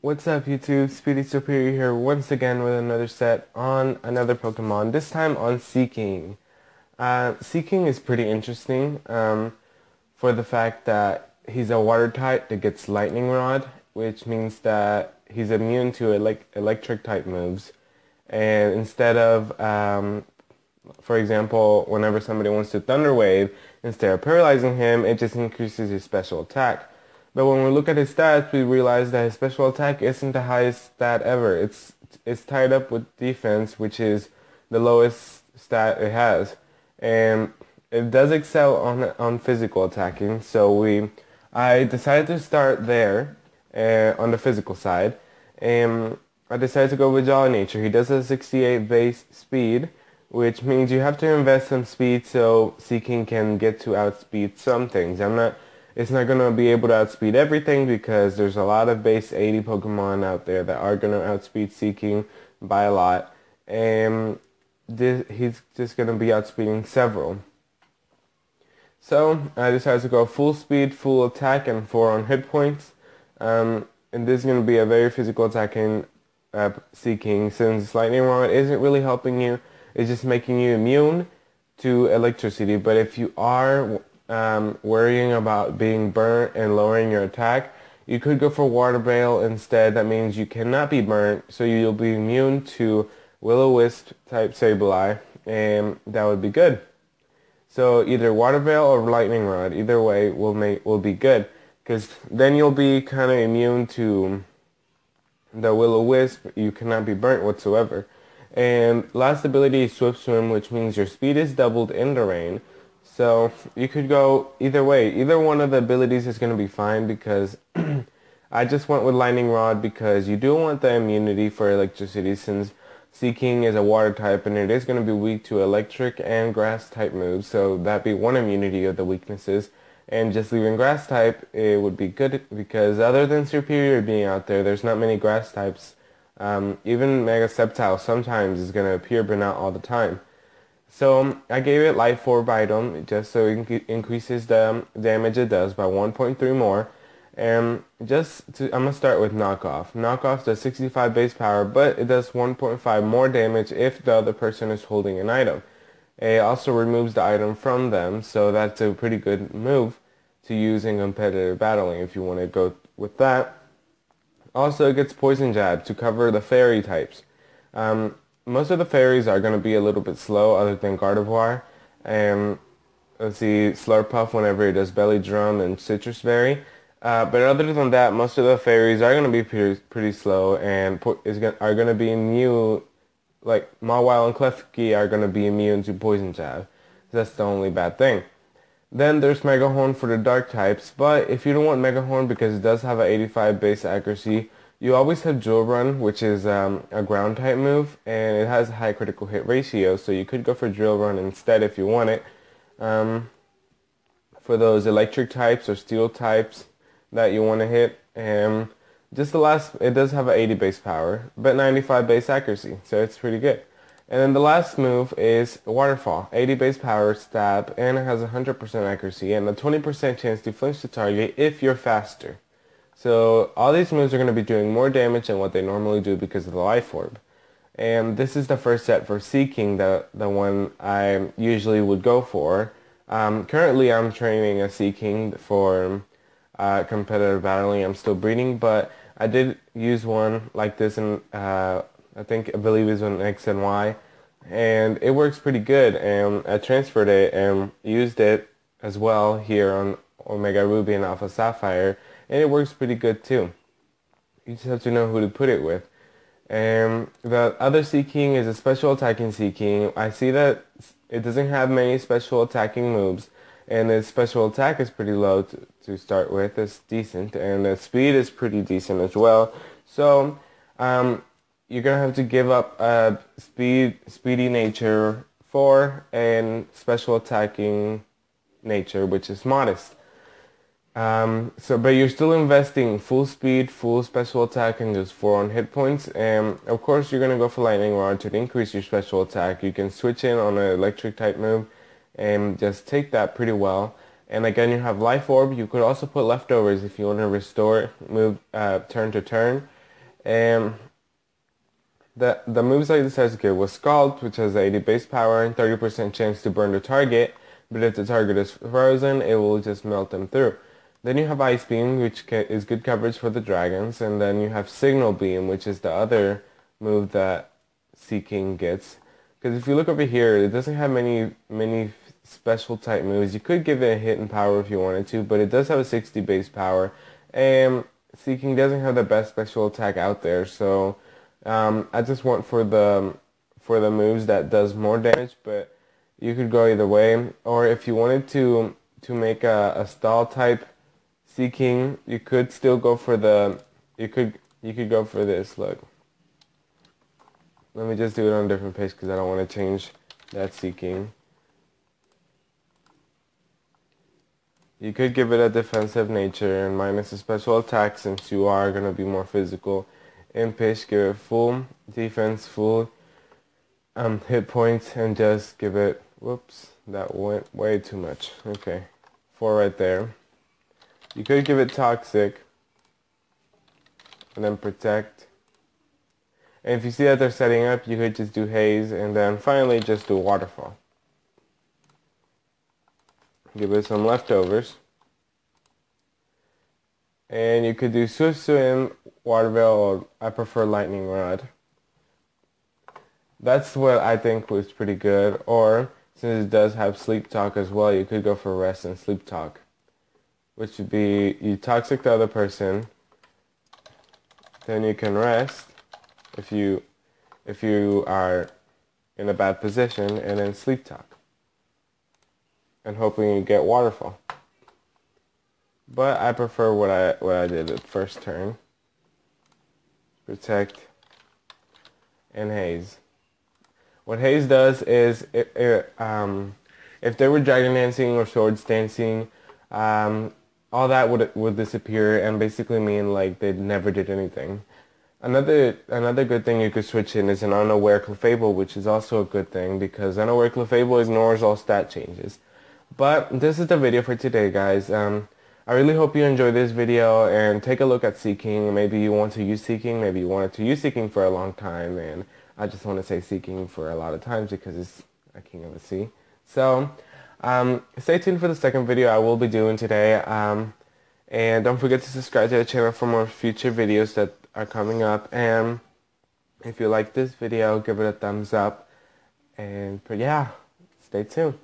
What's up YouTube? Speedy Superior here once again with another set on another Pokemon, this time on Seaking. Seaking is pretty interesting for the fact that he's a water type that gets Lightning Rod, which means that he's immune to electric type moves. And instead of, for example, whenever somebody wants to Thunder Wave, instead of paralyzing him, it just increases his special attack. But when we look at his stats, we realize that his special attack isn't the highest stat ever. It's tied up with defense, which is the lowest stat it has, and it does excel on physical attacking. So I decided to start there on the physical side, and I decided to go with Jolly Nature. He does have 68 base speed, which means you have to invest some speed so Seaking can get to outspeed some things. It's not going to be able to outspeed everything because there's a lot of base 80 Pokemon out there that are going to outspeed Seaking by a lot. And he's just going to be outspeeding several. So I decided to go full speed, full attack, and 4 on hit points. And this is going to be a very physical attacking Seaking, since Lightning Rod isn't really helping you. It's just making you immune to electricity. But if you are worrying about being burnt and lowering your attack, you could go for Water Veil instead. That means you cannot be burnt, so you'll be immune to Will-O-Wisp type Sableye, and that would be good. So either Water Veil or Lightning Rod, either way will be good, because then you'll be kind of immune to the Will-O-Wisp. You cannot be burnt whatsoever. And last ability is Swift Swim, which means your speed is doubled in the rain. So you could go either way. Either one of the abilities is going to be fine, because I just went with Lightning Rod because you do want the immunity for electricity, since Seaking is a water type and it is going to be weak to electric and grass type moves. So that'd be one immunity of the weaknesses. And just leaving grass type, it would be good, because other than Superior being out there, there's not many grass types. Even Mega Sceptile sometimes is going to appear, but not all the time. So I gave it Life Orb item just so it increases the damage it does by 1.3 more. And I'm going to start with Knockoff. Knockoff does 65 base power, but it does 1.5 more damage if the other person is holding an item. It also removes the item from them, so that's a pretty good move to use in competitive battling if you want to go with that. Also, it gets Poison Jab to cover the fairy types. Most of the fairies are going to be a little bit slow, other than Gardevoir. And let's see, Slurpuff whenever it does Belly Drum, and Citrus Berry. But other than that, most of the fairies are going to be pretty slow and are going to be immune. Like Mawile and Klefki are going to be immune to Poison Jab. That's the only bad thing. Then there's Megahorn for the dark types, but if you don't want Megahorn because it does have an 85 base accuracy, you always have Drill Run, which is a ground type move, and it has a high critical hit ratio, so you could go for Drill Run instead if you want it. For those electric types or steel types that you want to hit. It does have an 80 base power, but 95 base accuracy, so it's pretty good. And then the last move is Waterfall, 80 base power, stab, and it has 100% accuracy and a 20% chance to flinch the target if you're faster. So all these moves are going to be doing more damage than what they normally do because of the Life Orb. And this is the first set for Seaking, the one I usually would go for. Currently I'm training a Seaking for competitive battling. I'm still breeding, but I did use one like this in I believe it's on X and Y, and it works pretty good, and I transferred it and used it as well here on Omega Ruby and Alpha Sapphire, and it works pretty good too. You just have to know who to put it with. And the other Seaking is a special attacking Seaking. I see that it doesn't have many special attacking moves, and its special attack is pretty low to start with. It's decent, and the speed is pretty decent as well. So you're going to have to give up speedy nature 4 and special attacking nature, which is modest. But you're still investing full speed, full special attack, and just 4 on hit points. And of course, you're going to go for Lightning Rod to increase your special attack. You can switch in on an electric type move and just take that pretty well. And again, you have Life Orb. You could also put Leftovers if you want to restore move turn to turn. And the moves I decided to get was Scald, which has 80 base power and 30% chance to burn the target, but if the target is frozen, it will just melt them through. Then you have Ice Beam, which is good coverage for the dragons, and then you have Signal Beam, which is the other move that Seaking gets. Because if you look over here, it doesn't have many special type moves. You could give it a hit and power if you wanted to, but it does have a 60 base power, and Seaking doesn't have the best special attack out there, so I just went for the moves that does more damage, but you could go either way. Or if you wanted to make a stall type Seaking, you could still go for you could go for this. Look, let me just do it on a different page because I don't want to change that Seaking. You could give it a defensive nature and minus a special attack since you are going to be more physical. Impish, give it full defense, full hit points, and just give it, whoops, that went way too much. Okay, 4 right there. You could give it Toxic, and then Protect. And if you see that they're setting up, you could just do Haze, and then finally just do Waterfall. Give it some leftovers. And you could do Swift Swim, Water Veil, or I prefer Lightning Rod. That's what I think was pretty good. Or, since it does have Sleep Talk as well, you could go for Rest and Sleep Talk. Which would be, you Toxic the other person, then you can rest if you are in a bad position, and then Sleep Talk. And hoping you get Waterfall. But I prefer what I did at first turn. Protect and Haze. What Haze does is, if they were Dragon Dancing or Swords Dancing, all that would disappear and basically mean like they never did anything. Another good thing you could switch in is an Unaware Clefable, which is also a good thing because Unaware Clefable ignores all stat changes. But this is the video for today, guys. I really hope you enjoyed this video and take a look at Seaking. Maybe you want to use Seaking, maybe you wanted to use Seaking for a long time, and I just want to say Seaking for a lot of times because it's a king of the sea. So, stay tuned for the second video I will be doing today. And don't forget to subscribe to the channel for more future videos that are coming up. And if you like this video, give it a thumbs up. And yeah, stay tuned.